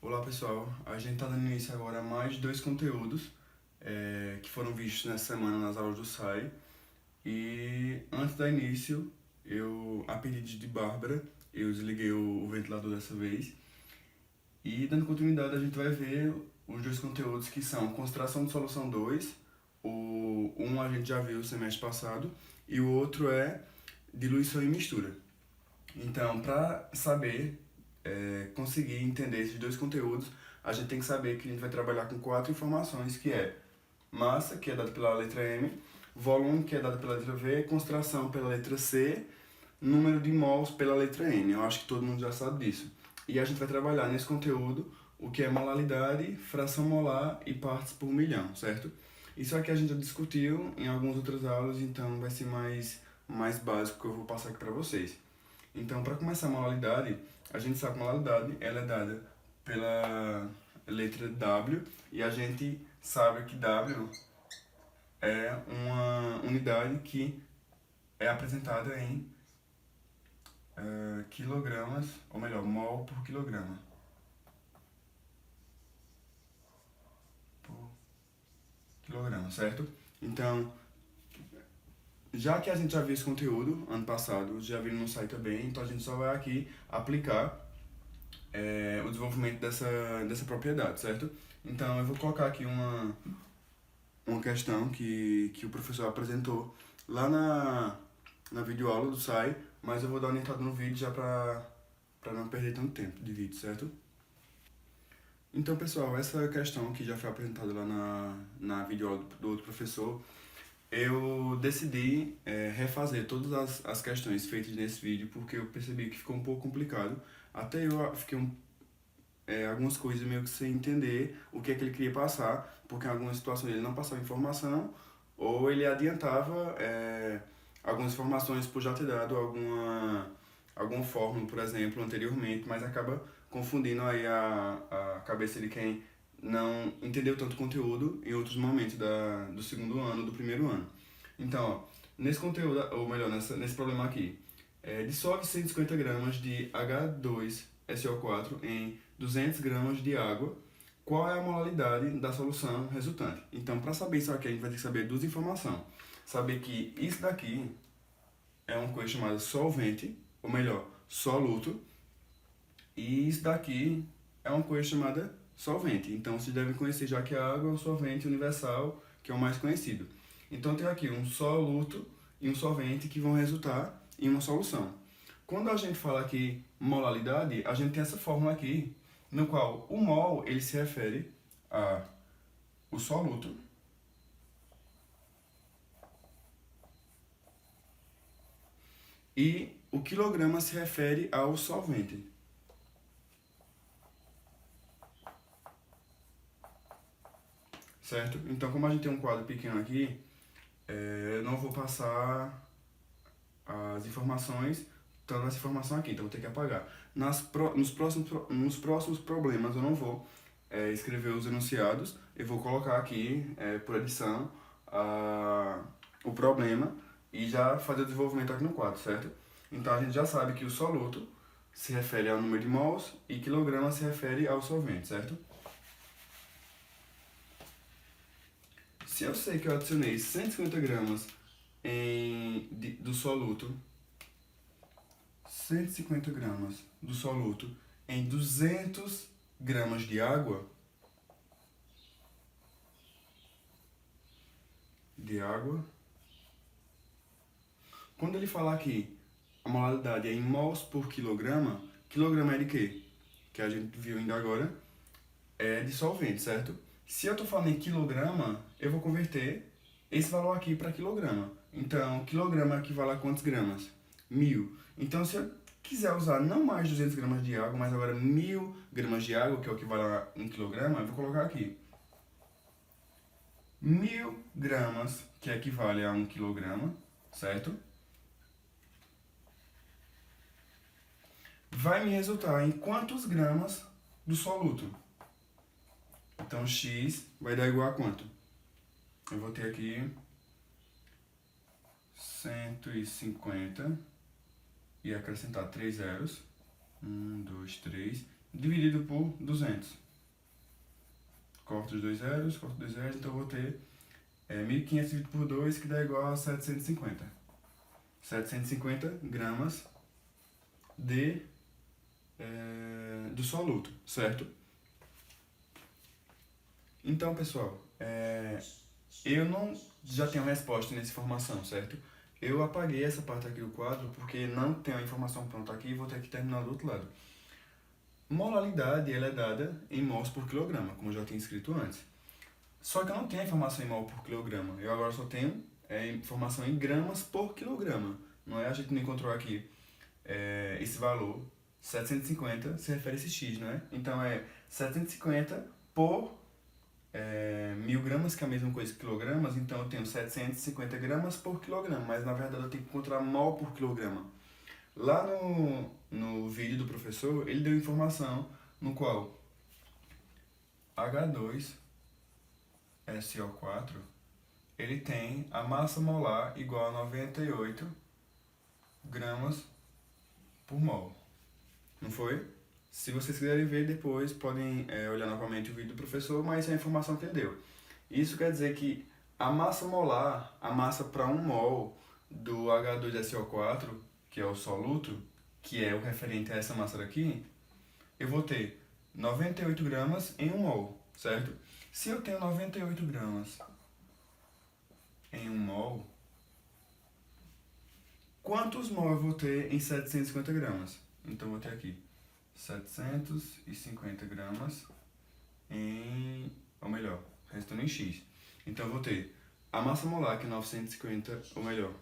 Olá pessoal, a gente está dando início agora a mais dois conteúdos que foram vistos nessa semana nas aulas do SAI. E antes da início, a pedido de Bárbara, eu desliguei o ventilador dessa vez. E dando continuidade, a gente vai ver os dois conteúdos que são Concentração de Solução 2. Um a gente já viu o semestre passado e o outro é Diluição e Mistura. Então, para saber conseguir entender esses dois conteúdos, a gente tem que saber que a gente vai trabalhar com quatro informações, que é massa, que é dada pela letra M, volume, que é dado pela letra V, concentração pela letra C, número de mols pela letra N. Eu acho que todo mundo já sabe disso. E a gente vai trabalhar nesse conteúdo o que é molalidade, fração molar e partes por milhão, certo? Isso aqui a gente já discutiu em algumas outras aulas, então vai ser mais básico que eu vou passar aqui para vocês. Então, para começar a modalidade, a gente sabe que a modalidade ela é dada pela letra W e a gente sabe que W é uma unidade que é apresentada em quilogramas, ou melhor, mol por quilograma. Por quilograma, certo? Então, já que a gente já viu esse conteúdo ano passado, já viu no site também, então a gente só vai aqui aplicar o desenvolvimento dessa propriedade, certo? Então eu vou colocar aqui uma questão que o professor apresentou lá na videoaula do SAI, mas eu vou dar uma entrada no vídeo já para não perder tanto tempo de vídeo, certo? Então, pessoal, essa questão que já foi apresentada lá na videoaula do outro professor, eu decidi refazer todas as questões feitas nesse vídeo porque eu percebi que ficou um pouco complicado. Até eu fiquei algumas coisas meio que sem entender o que é que ele queria passar, porque em algumas situações ele não passava informação ou ele adiantava algumas informações por já ter dado alguma fórmula, por exemplo, anteriormente, mas acaba confundindo aí a cabeça de quem não entendeu tanto conteúdo em outros momentos do segundo ano, do primeiro ano. Então, ó, nesse conteúdo, ou melhor, nesse problema aqui, dissolve 150 gramas de H2SO4 em 200 gramas de água. Qual é a molalidade da solução resultante? Então, para saber isso aqui, a gente vai ter que saber duas informações. Saber que isso daqui é uma coisa chamada solvente, ou melhor, soluto, e isso daqui é uma coisa chamada solvente. Então, vocês devem conhecer já que a água é o solvente universal, que é o mais conhecido. Então, tem aqui um soluto e um solvente que vão resultar em uma solução. Quando a gente fala aqui molalidade, a gente tem essa fórmula aqui, no qual o mol ele se refere ao soluto e o quilograma se refere ao solvente. Certo? Então, como a gente tem um quadro pequeno aqui, eu não vou passar as informações, tanto essa informação aqui, então vou ter que apagar. Nos próximos problemas eu não vou escrever os enunciados, eu vou colocar aqui, por edição, o problema e já fazer o desenvolvimento aqui no quadro, certo? Então a gente já sabe que o soluto se refere ao número de mols e quilograma se refere ao solvente, certo? Se eu sei que eu adicionei 150 gramas do soluto, 150 gramas do soluto em 200 gramas de água, quando ele falar aqui a molalidade é em mols por quilograma, quilograma é de quê? Que a gente viu ainda agora, é de solvente, certo? Se eu estou falando em quilograma, eu vou converter esse valor aqui para quilograma. Então, quilograma equivale a quantos gramas? 1000. Então, se eu quiser usar não mais 200 gramas de água, mas agora 1000 gramas de água, que é o que vale a 1 quilograma, eu vou colocar aqui 1000 gramas, que equivale a 1 quilograma, certo? Vai me resultar em quantos gramas do soluto? Então, x vai dar igual a quanto? Eu vou ter aqui 150 e acrescentar 3 zeros. 1, 2, 3. dividido por 200. Corto os dois zeros, então eu vou ter 1.500 dividido por 2, que dá igual a 750. 750 gramas do soluto, certo? Então, pessoal, eu não já tenho resposta nessa informação, certo? Eu apaguei essa parte aqui do quadro porque não tenho a informação pronta aqui e vou ter que terminar do outro lado. Molaridade ela é dada em mols por quilograma, como eu já tinha escrito antes. Só que eu não tenho a informação em mol por quilograma, eu agora só tenho informação em gramas por quilograma. Não é? A gente não encontrou aqui esse valor, 750 se refere a esse x, não é? Então é 750 por 1.000 gramas, que é a mesma coisa que quilogramas, então eu tenho 750 gramas por quilograma, mas na verdade eu tenho que encontrar mol por quilograma. Lá no vídeo do professor, ele deu informação no qual H2SO4 ele tem a massa molar igual a 98 gramas por mol. Não foi? Se vocês quiserem ver depois, podem olhar novamente o vídeo do professor, mas essa é a informação que ele deu. Isso quer dizer que a massa molar, a massa para 1 mol do H2SO4, que é o soluto, que é o referente a essa massa daqui, eu vou ter 98 gramas em 1 mol, certo? Se eu tenho 98 gramas em 1 mol, quantos mol eu vou ter em 750 gramas? Então eu vou ter aqui 750 gramas ou melhor, restando em x. Então eu vou ter a massa molar, que é 950, ou melhor,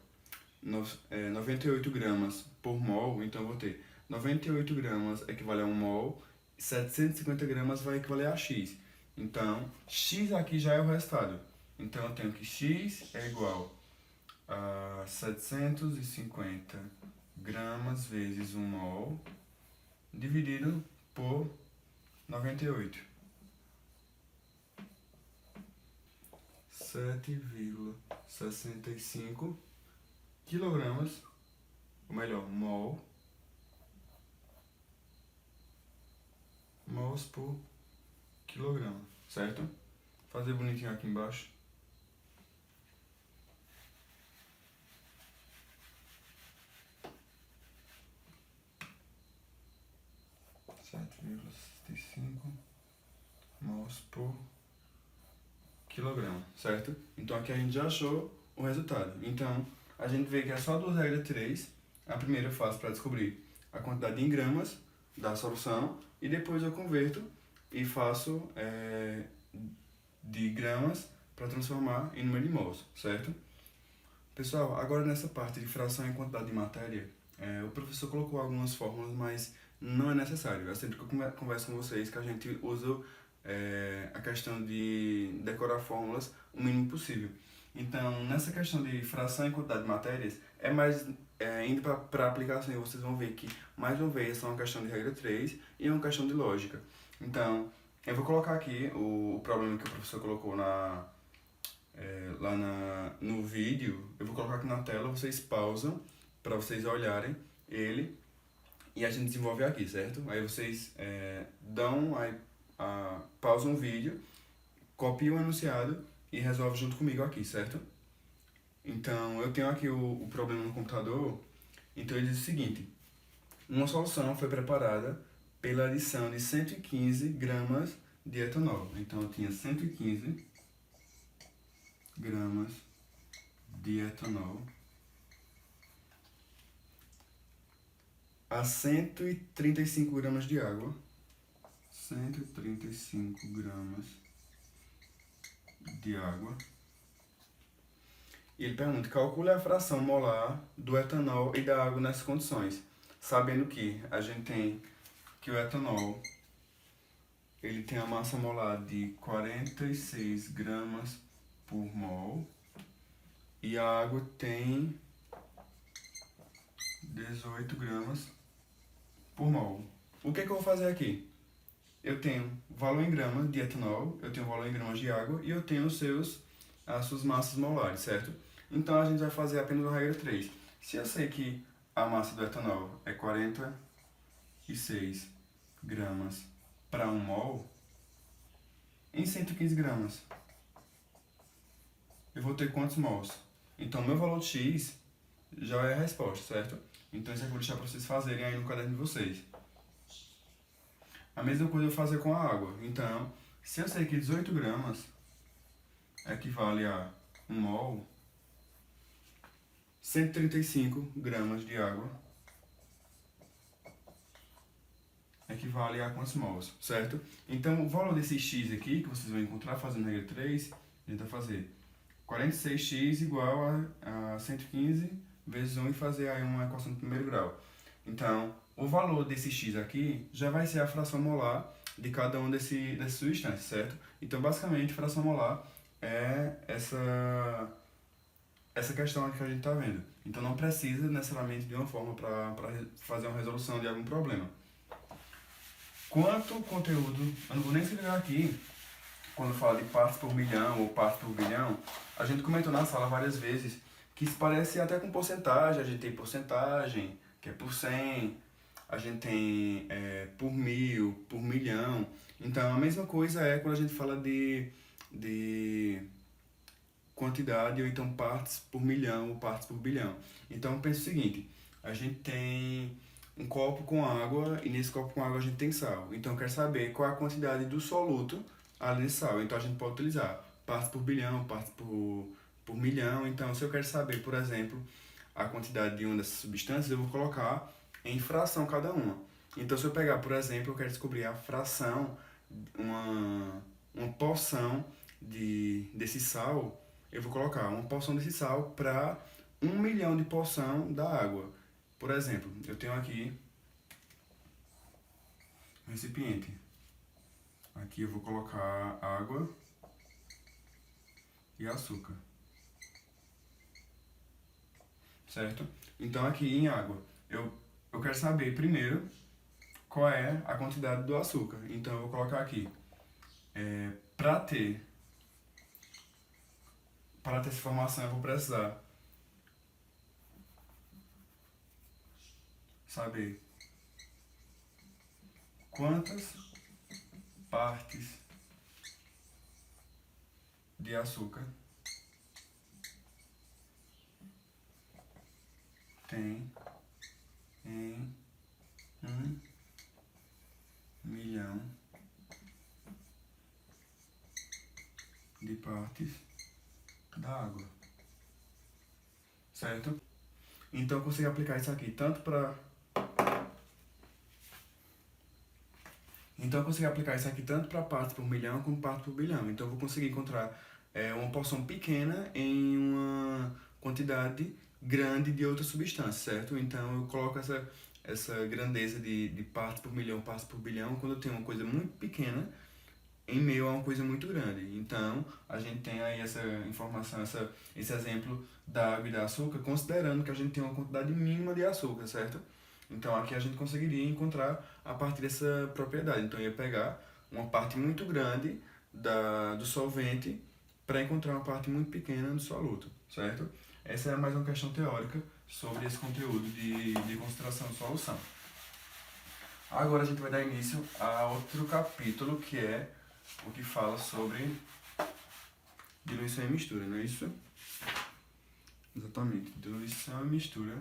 98 gramas por mol, então eu vou ter 98 gramas equivale a 1 mol, 750 gramas vai equivaler a x. Então, x aqui já é o resultado. Então eu tenho que x é igual a 750 gramas vezes 1 mol, dividido por 98. 7,65 quilogramas, ou melhor, mols por quilograma, certo? Fazer bonitinho aqui embaixo. Mols por quilograma, certo? Então aqui a gente já achou o resultado. Então a gente vê que é só duas regras 3. A primeira eu faço para descobrir a quantidade em gramas da solução e depois eu converto e faço de gramas para transformar em número de mols, certo? Pessoal, agora nessa parte de fração em quantidade de matéria, o professor colocou algumas fórmulas, mas não é necessário. É sempre que eu converso com vocês que a gente usa a questão de decorar fórmulas o mínimo possível. Então, nessa questão de fração em quantidade de matérias, é mais indo para a aplicação, e vocês vão ver que, mais uma vez, é uma questão de regra 3 e é uma questão de lógica. Então, eu vou colocar aqui o problema que o professor colocou no vídeo, eu vou colocar aqui na tela, vocês pausam para vocês olharem ele e a gente desenvolve aqui, certo? Aí vocês pausam o vídeo, copiam o enunciado e resolve junto comigo aqui, certo? Então, eu tenho aqui o problema no computador, então ele diz o seguinte: uma solução foi preparada pela adição de 115 gramas de etanol. Então, eu tinha 115 gramas de etanol a 135 gramas de água. 135 gramas de água. E ele pergunta: calcule a fração molar do etanol e da água nessas condições. Sabendo que a gente tem que o etanol ele tem a massa molar de 46 gramas por mol e a água tem 18 gramas por mol. O que é que eu vou fazer aqui? Eu tenho valor em gramas de etanol, eu tenho valor em gramas de água e eu tenho as suas massas molares, certo? Então a gente vai fazer apenas a regra 3. Se eu sei que a massa do etanol é 46 gramas para 1 mol, em 115 gramas, eu vou ter quantos mols? Então, meu valor de X já é a resposta, certo? Então, isso aqui eu vou deixar para vocês fazerem aí no caderno de vocês. A mesma coisa eu vou fazer com a água. Então, se eu sei que 18 gramas equivale a 1 mol, 135 gramas de água equivale a quantos mols, certo? Então, o valor desse X aqui, que vocês vão encontrar fazendo regra 3, a gente vai fazer 46x igual a 115 vezes 1 e fazer aí uma equação de primeiro grau. Então, o valor desse x aqui já vai ser a fração molar de cada um dessas substâncias, certo? Então, basicamente, fração molar é essa questão aqui que a gente está vendo. Então, não precisa necessariamente de uma forma para fazer uma resolução de algum problema. Quanto conteúdo, eu não vou nem escrever aqui, quando fala de partes por milhão ou partes por bilhão, a gente comentou na sala várias vezes que isso parece até com porcentagem. A gente tem porcentagem, que é por 100, a gente tem por 1000, por milhão. Então, a mesma coisa é quando a gente fala de quantidade ou então partes por milhão ou partes por bilhão. Então, pensa o seguinte, a gente tem um copo com água e nesse copo com água a gente tem sal. Então, eu quero saber qual é a quantidade do soluto ali nesse sal. Então, a gente pode utilizar partes por bilhão, partes por milhão. Então, se eu quero saber, por exemplo, a quantidade de uma dessas substâncias, eu vou colocar em fração cada uma. Então, se eu pegar, por exemplo, eu quero descobrir a fração, uma porção desse sal, eu vou colocar uma porção desse sal para 1 milhão de porção da água. Por exemplo, eu tenho aqui um recipiente. Aqui eu vou colocar água e açúcar. Certo? Então aqui em água, eu quero saber primeiro qual é a quantidade do açúcar. Então eu vou colocar aqui, para ter essa informação eu vou precisar saber quantas partes de açúcar tem em 1 milhão de partes da água, certo? Então eu consigo aplicar isso aqui tanto para partes por milhão como partes por bilhão. Então eu vou conseguir encontrar uma porção pequena em uma quantidade grande de outra substância, certo? Então eu coloco essa grandeza de partes por milhão, partes por bilhão, quando eu tenho uma coisa muito pequena em meio a uma coisa muito grande. Então, a gente tem aí essa informação, esse exemplo da água e da açúcar, considerando que a gente tem uma quantidade mínima de açúcar, certo? Então, aqui a gente conseguiria encontrar a partir dessa propriedade. Então, eu ia pegar uma parte muito grande do solvente para encontrar uma parte muito pequena do soluto, certo? Essa é mais uma questão teórica sobre esse conteúdo de concentração de solução. Agora a gente vai dar início a outro capítulo, que é o que fala sobre diluição e mistura, não é isso? Exatamente, diluição e mistura.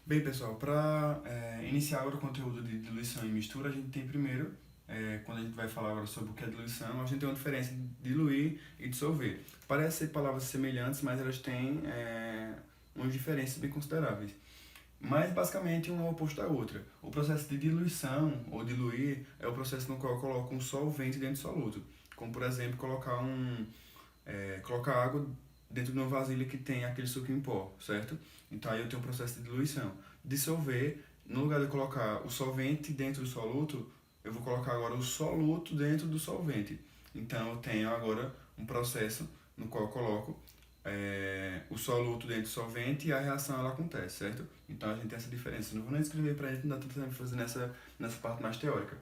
Bem, pessoal, para iniciar agora o conteúdo de diluição e mistura, a gente tem primeiro, quando a gente vai falar agora sobre o que é diluição, a gente tem uma diferença de diluir e dissolver. Parecem ser palavras semelhantes, mas elas têm umas diferenças bem consideráveis. Mas, basicamente, uma é oposto à outra. O processo de diluição, ou diluir, é o processo no qual eu coloco um solvente dentro do soluto. Como, por exemplo, colocar água dentro de uma vasilha que tem aquele suco em pó, certo? Então aí eu tenho um processo de diluição. Dissolver, no lugar de eu colocar o solvente dentro do soluto, eu vou colocar agora o soluto dentro do solvente. Então eu tenho agora um processo no qual eu coloco o soluto dentro do solvente e a reação ela acontece, certo? Então a gente tem essa diferença. Não vou nem escrever pra gente, não dá tanto tempo fazer nessa parte mais teórica.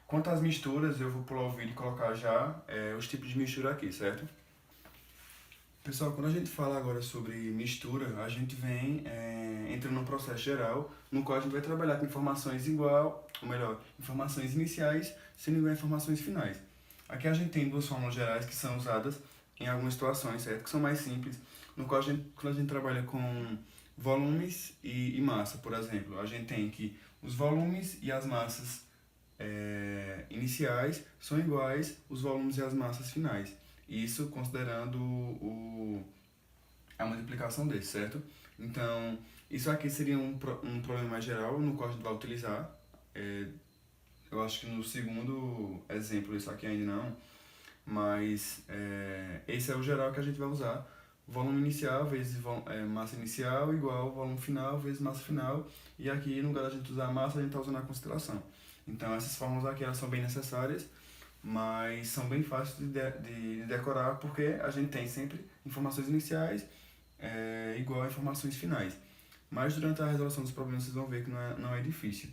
Quanto às misturas, eu vou pular o vídeo e colocar já os tipos de mistura aqui, certo? Pessoal, quando a gente fala agora sobre mistura, a gente vem entra num processo geral, no qual a gente vai trabalhar com informações igual, ou melhor, informações iniciais sendo igual a informações finais. Aqui a gente tem duas fórmulas gerais que são usadas em algumas situações, certo? Que são mais simples, no qual quando a gente trabalha com volumes e massa, por exemplo, a gente tem que os volumes e as massas iniciais são iguais os volumes e as massas finais. Isso considerando a multiplicação desse, certo? Então, isso aqui seria um problema mais geral no qual a gente vai utilizar. Eu acho que no segundo exemplo isso aqui ainda não, mas esse é o geral que a gente vai usar. Volume inicial vezes massa inicial igual volume final vezes massa final. E aqui, no lugar da gente usar a massa, a gente está usando a concentração. Então, essas fórmulas aqui elas são bem necessárias, mas são bem fáceis de decorar, porque a gente tem sempre informações iniciais igual a informações finais. Mas durante a resolução dos problemas vocês vão ver que não é difícil.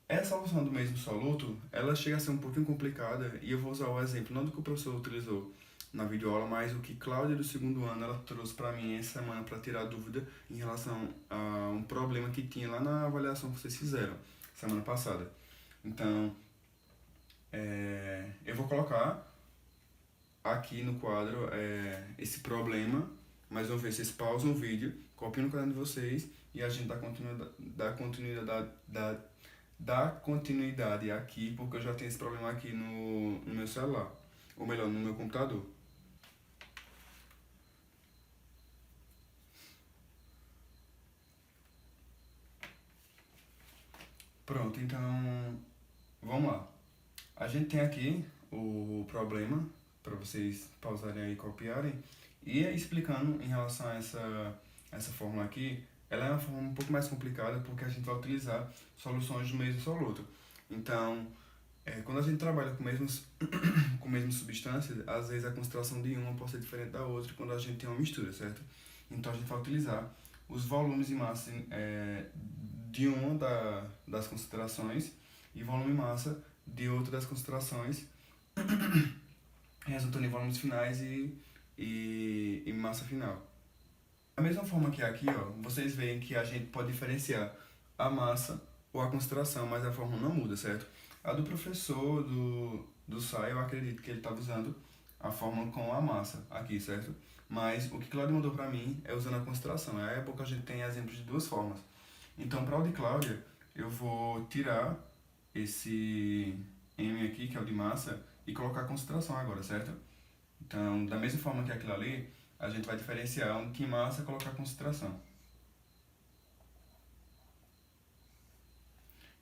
Essa solução do mesmo soluto, ela chega a ser um pouquinho complicada, e eu vou usar o exemplo não do que o professor utilizou na videoaula, mas o que Cláudia do segundo ano ela trouxe para mim essa semana para tirar dúvida em relação a um problema que tinha lá na avaliação que vocês fizeram semana passada. Então, eu vou colocar aqui no quadro esse problema, mas vamos ver se vocês pausam o vídeo, copiam no caderno de vocês e a gente dá continuidade aqui, porque eu já tenho esse problema aqui no meu celular, ou melhor, no meu computador. Pronto, então vamos lá. A gente tem aqui o problema, para vocês pausarem aí e copiarem, e explicando em relação a essa fórmula aqui, ela é uma fórmula um pouco mais complicada porque a gente vai utilizar soluções do mesmo soluto. Então, quando a gente trabalha com mesmas substâncias, às vezes a concentração de uma pode ser diferente da outra quando a gente tem uma mistura, certo? Então a gente vai utilizar os volumes e massa de uma das concentrações e volume e massa de outra das concentrações, resultando em volumes finais e massa final. Da mesma forma que aqui, ó, vocês veem que a gente pode diferenciar a massa ou a concentração, mas a fórmula não muda, certo? A do professor, do Sai, eu acredito que ele estava usando a fórmula com a massa aqui, certo? Mas o que Cláudia mandou para mim é usando a concentração. É a época que a gente tem exemplos de duas formas. Então, para o de Cláudia, eu vou tirar esse M aqui, que é o de massa, e colocar a concentração agora, certo? Então, da mesma forma que aquilo ali, a gente vai diferenciar onde que em massa colocar a concentração.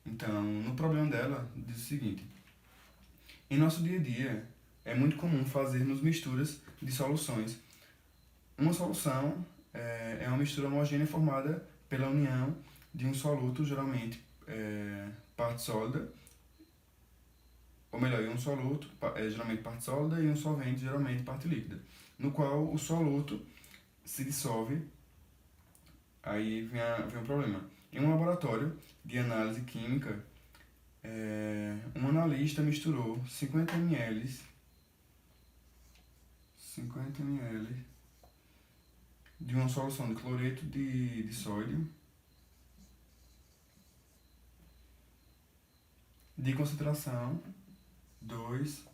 Então, no problema dela, diz o seguinte: em nosso dia a dia, é muito comum fazermos misturas de soluções. Uma solução é uma mistura homogênea formada pela união de um soluto, geralmente parte sólida, ou melhor, um soluto, geralmente parte sólida, e um solvente, geralmente parte líquida, no qual o soluto se dissolve. Aí vem um problema. Em um laboratório de análise química, um analista misturou 50 ml de uma solução de cloreto de sódio de concentração 2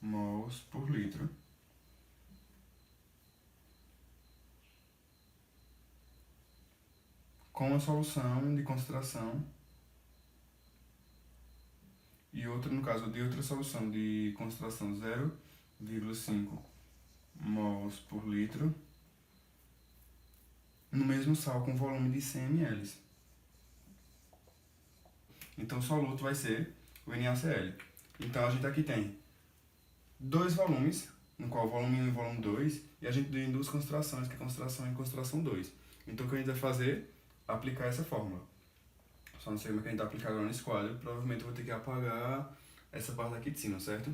mols por litro, com uma solução de concentração e outra, no caso de outra solução de concentração 0,5 mols por litro, no mesmo sal com volume de 100 ml. Então o soluto vai ser o NaCl. Então a gente aqui tem dois volumes, no qual volume 1 e volume 2, e a gente tem duas concentrações, que é concentração 1 e concentração 2. Então o que a gente vai fazer? Aplicar essa fórmula. Só não sei como é que a gente vai aplicar agora nesse quadro, provavelmente eu vou ter que apagar essa parte aqui de cima, certo?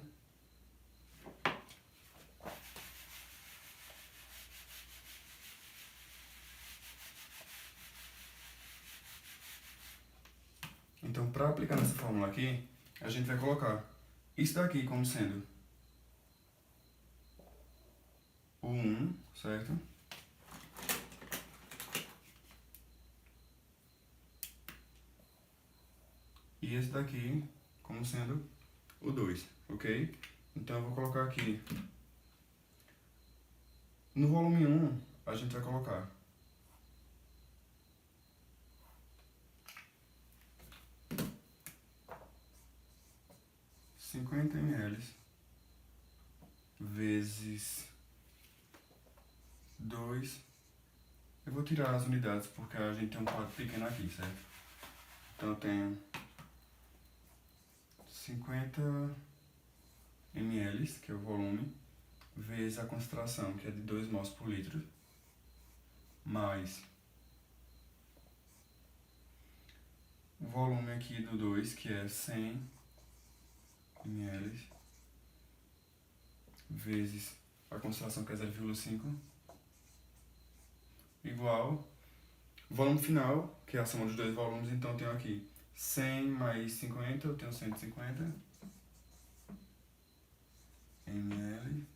Então, para aplicar nessa fórmula aqui, a gente vai colocar isso daqui como sendo o 1 certo? E esse daqui como sendo o 2, ok? Então eu vou colocar aqui. No volume 1, a gente vai colocar 50 ml vezes 2. Eu vou tirar as unidades porque a gente tem um quadro pequeno aqui, certo? Então eu tenho 50 ml, que é o volume, vezes a concentração, que é de 2 mols por litro, mais o volume aqui do 2, que é 100 ml, vezes a concentração, que é 0,5, igual o volume final, que é a soma dos dois volumes. Então eu tenho aqui 100 mais 50, eu tenho 150 ml,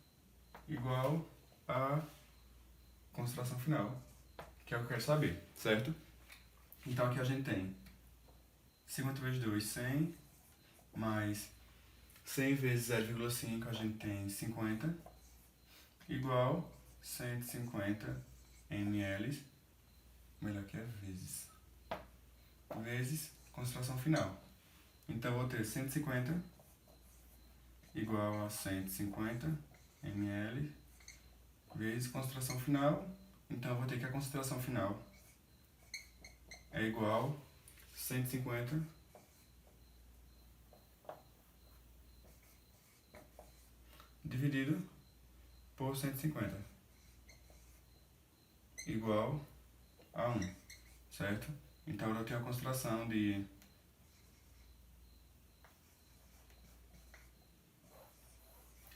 igual a concentração final, que é o que eu quero saber, certo? Então aqui a gente tem 50 vezes 2, 100, mais 100 vezes 0,5, a gente tem 50, igual 150 ml, melhor que é vezes concentração final. Então eu vou ter 150 igual a 150 ml vezes concentração final. Então eu vou ter que a concentração final é igual a 150 dividido por 150 igual a 1, certo? Então eu tenho a concentração de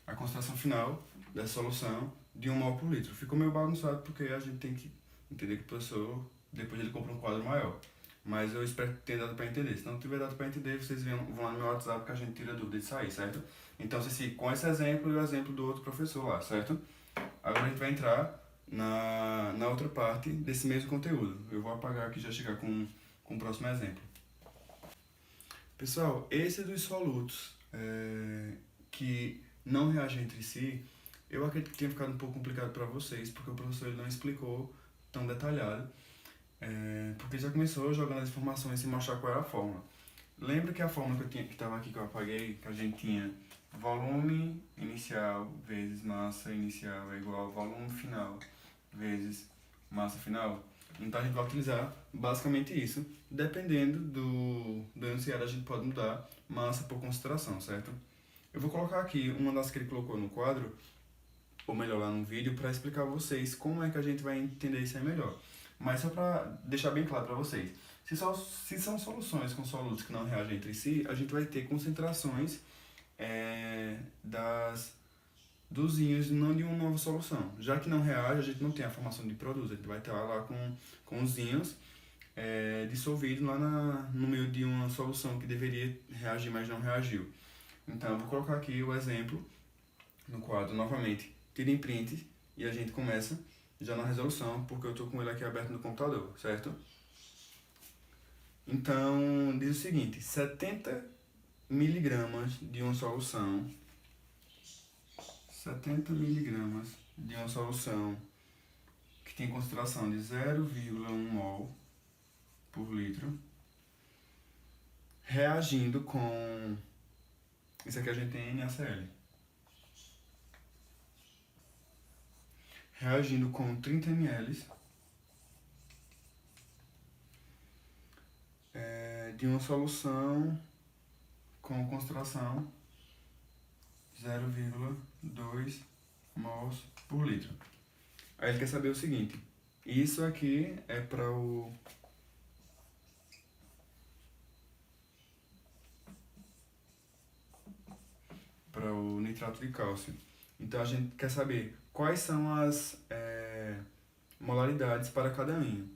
a concentração final dessa solução de 1 mol por litro. Ficou meio bagunçado porque a gente tem que entender que o professor, depois ele compra um quadro maior. Mas eu espero que tenha dado para entender. Se não tiver dado para entender, vocês vão lá no meu WhatsApp que a gente tira dúvida disso aí, certo? Então vocês ficam com esse exemplo e o exemplo do outro professor lá, certo? Agora a gente vai entrar na outra parte desse mesmo conteúdo. Eu vou apagar aqui e já chegar com o próximo exemplo. Pessoal, esse dos solutos que não reagem entre si, eu acredito que tenha ficado um pouco complicado para vocês, porque o professor ele não explicou tão detalhado, porque já começou jogando as informações sem mostrar qual era a fórmula. Lembra que a fórmula que estava aqui, que eu apaguei, que a gente tinha volume inicial vezes massa inicial é igual ao volume final vezes massa final? Então a gente vai utilizar basicamente isso. Dependendo do enunciado, a gente pode mudar massa por concentração, certo? Eu vou colocar aqui uma das que ele colocou no quadro, ou melhor, lá no vídeo, para explicar a vocês como é que a gente vai entender isso aí melhor. Mas só para deixar bem claro para vocês, se são soluções com solutos que não reagem entre si, a gente vai ter concentrações dos íons não de uma nova solução. Já que não reage, a gente não tem a formação de produtos, a gente vai estar lá com os íons dissolvidos lá no meio de uma solução que deveria reagir, mas não reagiu. Então, eu vou colocar aqui o exemplo no quadro novamente. Tirem print e a gente começa já na resolução, porque eu estou com ele aqui aberto no computador, certo? Então, diz o seguinte, 70 miligramas de uma solução, 70 miligramas de uma solução que tem concentração de 0,1 mol por litro, reagindo com, isso aqui a gente tem NaCl, reagindo com 30 ml de uma solução com concentração 0,2 mols por litro. Aí ele quer saber o seguinte, isso aqui é para o nitrato de cálcio. Então a gente quer saber quais são as molaridades para cada íon.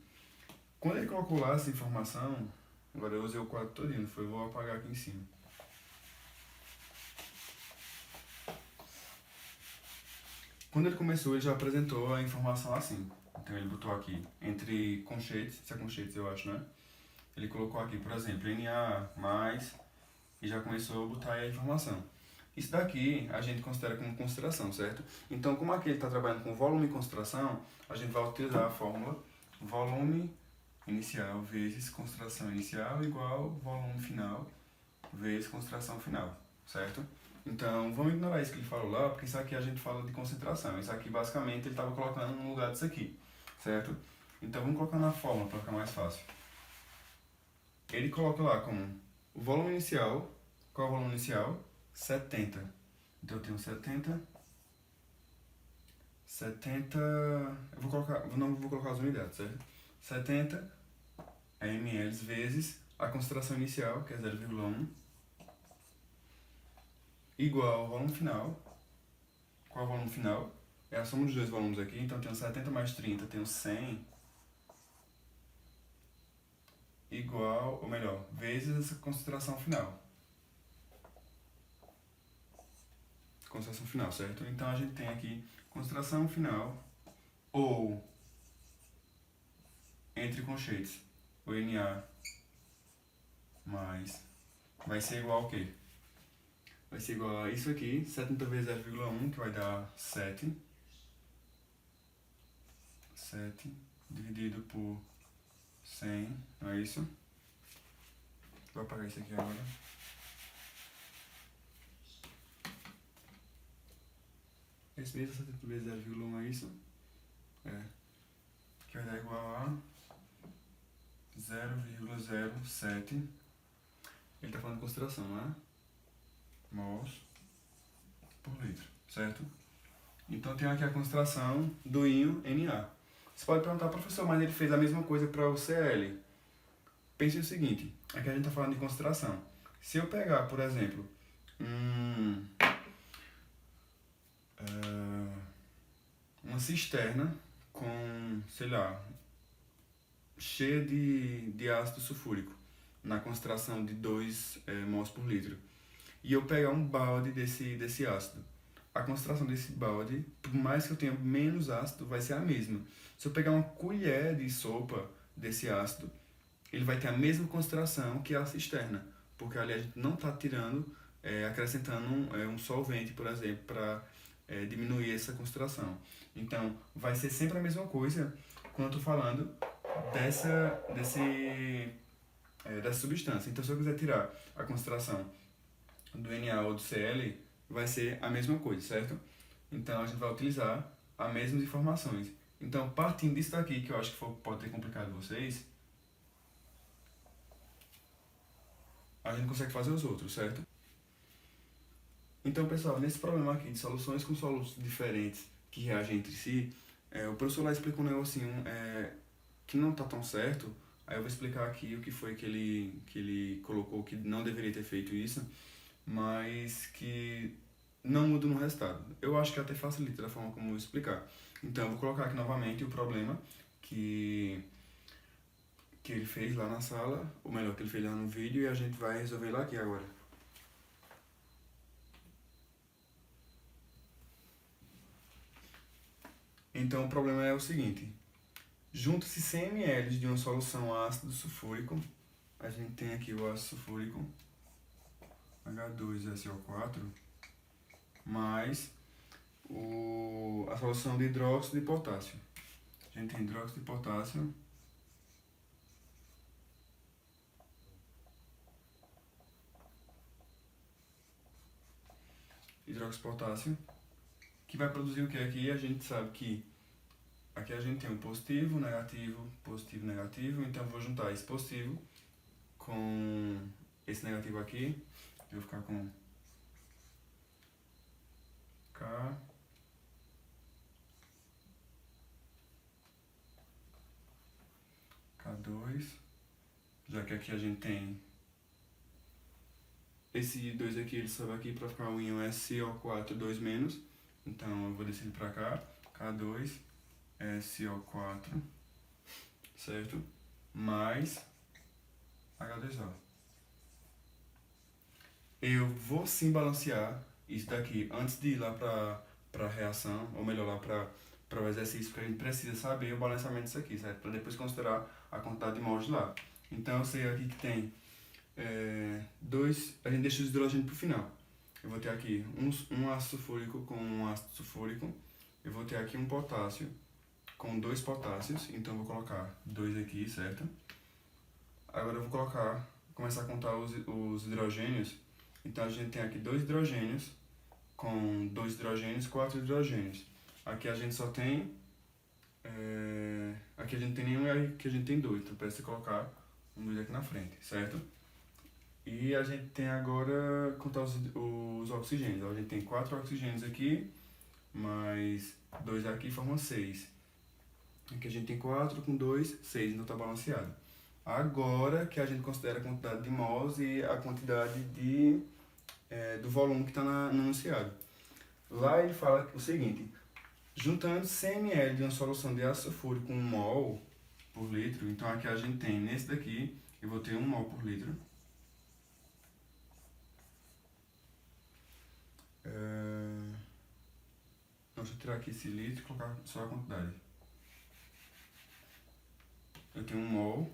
Quando ele colocou lá essa informação, agora eu usei o quadro todinho, vou apagar aqui em cima. Quando ele começou, ele já apresentou a informação assim. Então ele botou aqui, entre conchetes, isso é conchetes eu acho, né? Ele colocou aqui, por exemplo, Na mais, e já começou a botar aí a informação. Isso daqui a gente considera como concentração, certo? Então, como aqui ele está trabalhando com volume e concentração, a gente vai utilizar a fórmula volume inicial vezes concentração inicial igual volume final vezes concentração final, certo? Então, vamos ignorar isso que ele falou lá, porque isso aqui a gente fala de concentração. Isso aqui, basicamente, ele estava colocando no lugar disso aqui, certo? Então, vamos colocar na fórmula para ficar mais fácil. Ele coloca lá como o volume inicial. Qual é o volume inicial? 70. Então, eu tenho 70. Eu vou colocar, não vou colocar as unidades, certo? 70 ml vezes a concentração inicial, que é 0,1, igual ao volume final. Qual é o volume final? É a soma dos dois volumes aqui, então eu tenho 70 mais 30, eu tenho 100, igual, ou melhor, vezes essa concentração final. Concentração final, certo? Então a gente tem aqui concentração final, ou, entre conchetes, o Na mais, vai ser igual ao quê? Vai ser igual a isso aqui, 70 vezes 0,1, que vai dar 7. 7 dividido por 100, não é isso? Vou apagar isso aqui agora. Esse mesmo 70 vezes 0,1 é isso? É. Que vai dar igual a 0,07. Ele está falando de concentração, não é? Mols por litro, certo? Então tem aqui a concentração do íon Na. Você pode perguntar, professor, mas ele fez a mesma coisa para o Cl. Pense o seguinte, aqui a gente está falando de concentração. Se eu pegar, por exemplo, uma cisterna com, sei lá, cheia de ácido sulfúrico, na concentração de 2 mols por litro, e eu pegar um balde desse ácido, a concentração desse balde, por mais que eu tenha menos ácido, vai ser a mesma. Se eu pegar uma colher de sopa desse ácido, ele vai ter a mesma concentração que a cisterna, porque ali a gente não está tirando, acrescentando um solvente, por exemplo, para diminuir essa concentração. Então, vai ser sempre a mesma coisa quando eu estou falando dessa substância. Então, se eu quiser tirar a concentração do Na ou do Cl, vai ser a mesma coisa, certo? Então, a gente vai utilizar as mesmas informações. Então, partindo disso daqui, que eu acho que pode ter complicado vocês, a gente consegue fazer os outros, certo? Então, pessoal, nesse problema aqui de soluções com soluços diferentes que reagem entre si, o professor lá explicou um negocinho que não está tão certo. Aí eu vou explicar aqui o que foi que ele colocou que não deveria ter feito isso, mas que não muda no resultado. Eu acho que até facilita da forma como eu vou explicar. Então, eu vou colocar aqui novamente o problema que ele fez lá na sala, ou melhor, que ele fez lá no vídeo, e a gente vai resolver lá aqui agora. Então, o problema é o seguinte. Junta-se 100 ml de uma solução ácido sulfúrico. A gente tem aqui o ácido sulfúrico H2SO4 mais a solução de hidróxido de potássio. A gente tem hidróxido de potássio que vai produzir o que aqui? A gente sabe que aqui a gente tem um positivo, negativo, negativo. Então eu vou juntar esse positivo com esse negativo aqui. Eu vou ficar com K K2, já que aqui a gente tem esse 2 aqui, ele sobe aqui para ficar o íon SO4 2 menos. Então eu vou descer para cá, K2 SO4, certo? Mais H2O. Eu vou sim balancear isso daqui antes de ir lá para para reação, ou melhor, lá para o exercício, porque a gente precisa saber o balanceamento disso aqui, certo? Para depois considerar a quantidade de mols lá. Então eu sei aqui que tem a gente deixa os hidrogênios para o final. Eu vou ter aqui um ácido sulfúrico com um ácido sulfúrico, eu vou ter aqui um potássio com 2 potássios, então eu vou colocar 2 aqui, certo? Agora eu vou começar a contar os hidrogênios. Então a gente tem aqui 2 hidrogênios, com 2 hidrogênios, 4 hidrogênios. Aqui a gente só tem, aqui a gente tem nenhum e aqui a gente tem 2, então precisa colocar um 2 aqui na frente, certo? E a gente tem agora, contar os oxigênios. Então, a gente tem 4 oxigênios aqui, mais 2 aqui formam 6. Aqui a gente tem 4 com 2, 6, então está balanceado. Agora que a gente considera a quantidade de mols e a quantidade do volume que está no enunciado. Lá ele fala o seguinte: juntando 100 ml de uma solução de ácido sulfúrico com 1 mol por litro, então aqui a gente tem, nesse daqui, eu vou ter 1 mol por litro. Deixa eu tirar aqui esse litro e colocar só a quantidade. Eu tenho 1 mol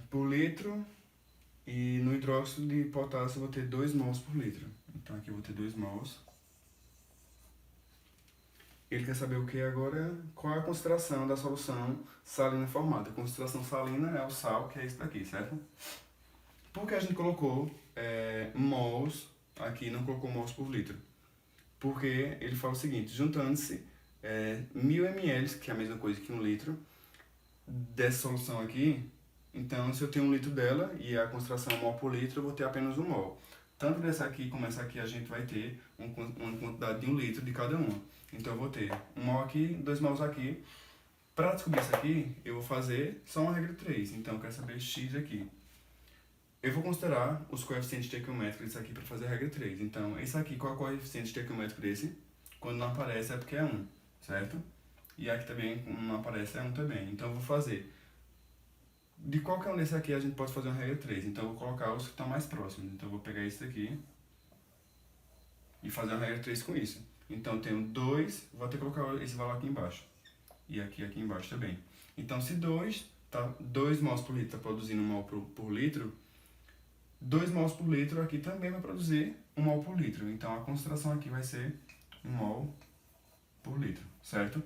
por litro, e no hidróxido de potássio eu vou ter 2 mols por litro. Então aqui eu vou ter 2 mols. Ele quer saber o que agora? Qual é a concentração da solução salina formada? A concentração salina é o sal, que é esse daqui, certo? Por que a gente colocou mols aqui, não colocou mols por litro? Porque ele fala o seguinte: juntando-se 1000 ml, que é a mesma coisa que 1 litro, dessa solução aqui, então se eu tenho 1 litro dela e a concentração é mol por litro, eu vou ter apenas 1 mol. Tanto dessa aqui como essa aqui a gente vai ter uma quantidade de 1 litro de cada uma. Então eu vou ter 1 mol aqui, 2 mols aqui. Para descobrir isso aqui, eu vou fazer só uma regra 3. Então eu quero saber x aqui. Eu vou considerar os coeficientes estequiométricos disso aqui para fazer a regra 3. Então, esse aqui, qual é o coeficiente estequiométrico desse? Quando não aparece é porque é 1, certo? E aqui também, quando não aparece, é 1 também. Então, eu vou fazer. De qualquer um desse aqui, a gente pode fazer uma regra 3. Então, eu vou colocar os que estão mais próximos. Então, eu vou pegar esse daqui e fazer uma regra 3 com isso. Então, eu tenho 2, vou ter que colocar esse valor aqui embaixo. E aqui embaixo também. Então, se 2 mols por litro está produzindo 1 mol por litro, 2 mols por litro aqui também vai produzir 1 mol por litro. Então, a concentração aqui vai ser 1 mol por litro, certo?